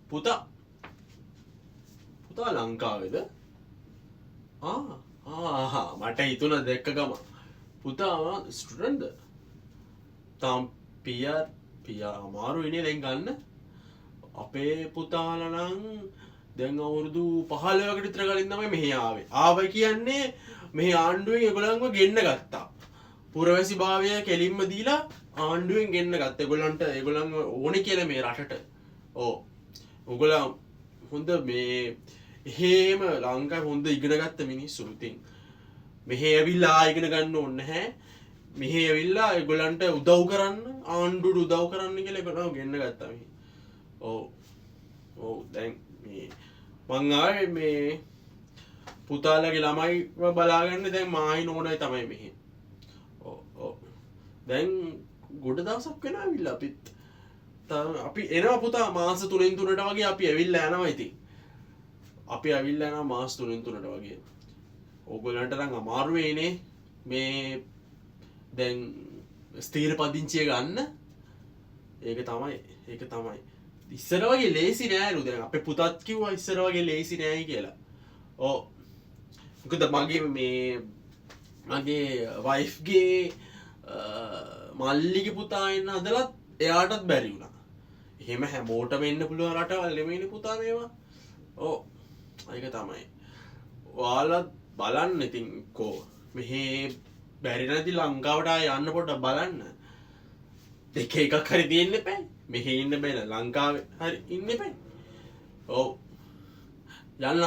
පුතා ලංකාවේද? මට හිතුණා දැක්ක ගම. පුතා ස්ටුඩන්ට්ද? තාම පියා අමාරුයිනේ දැන් ගන්න. අපේ පුතාලා නම් දැන් අවුරුදු 15කට විතර කලින් තමයි මෙහි ආවේ. ආවා කියන්නේ මෙහි ආණ්ඩුවෙන් ඒගොල්ලන්ව ගෙන්න ගත්තා. පුරවැසි භාවය කෙලින්ම දීලා ආණ්ඩුවෙන් ගෙන්න ගත්තා. ඒගොල්ලන්ව ඕනේ කියලා මේ රටට. ඔව්. ඔයගොල්ලෝ හොඳ මේ එහෙම ලංකාවේ හොඳ ඉගෙන ගත්ත මිනිස්සු. ඉතින් මෙහෙ ඇවිල්ලා ඉගෙන ගන්න ඕනේ නැහැ. මෙහෙ ඇවිල්ලා ඒගොල්ලන්ට උදව් කරන්න, ආණ්ඩුවට උදව් කරන්න කියලා ඒගොල්ලෝ ගෙන්න ගත්තා මෙහි. ඔව් දැන් මේ මං ආවේ මේ පුතාලගේ ළමයිව බලාගන්න දැන් මායි නෝනයි තමයි මෙහි. ඔව් දැන් ගොඩ දවසක් වෙනවා ඇවිල්ලා අපි එනවා පුතා මාස 3න් 3ට වගේ අපි ඇවිල්ලා යනවා ඉතින්. අපි ඇවිල්ලා යනවා මාස 3න් 3ට වගේ. ඕගොල්ලන්ට නම් අමාරු වෙයිනේ මේ දැන් ස්ථීර පදිංචිය ගන්න. ඒක තමයි. ඉස්සර වගේ ලේසි නෑලු. දැන් අපේ පුතත් කිව්වා ඉස්සර වගේ ලේසි නෑයි කියලා. ඔව්. මොකද මගේ වයිෆ්ගේ මල්ලිගේ පුතා එන්න හදලත් එයාටත් බැරි වුණා. එහෙම හැමෝටම එන්න පුළුවන් රටවල් නෙමෙයිනේ පුතා මේවා. ඔව්. ඒක තමයි. ඔයාලා බලන්න ඉතින් කෝ මෙහි බැරි නැති ලංකාවට ආය යන්න පොඩ්ඩක් බලන්න. එකක් හරි තියෙන්න එපා. මෙහි ඉන්න බෑ ලංකාවේ හරි ඉන්න එපා. ඔව්. යන්න.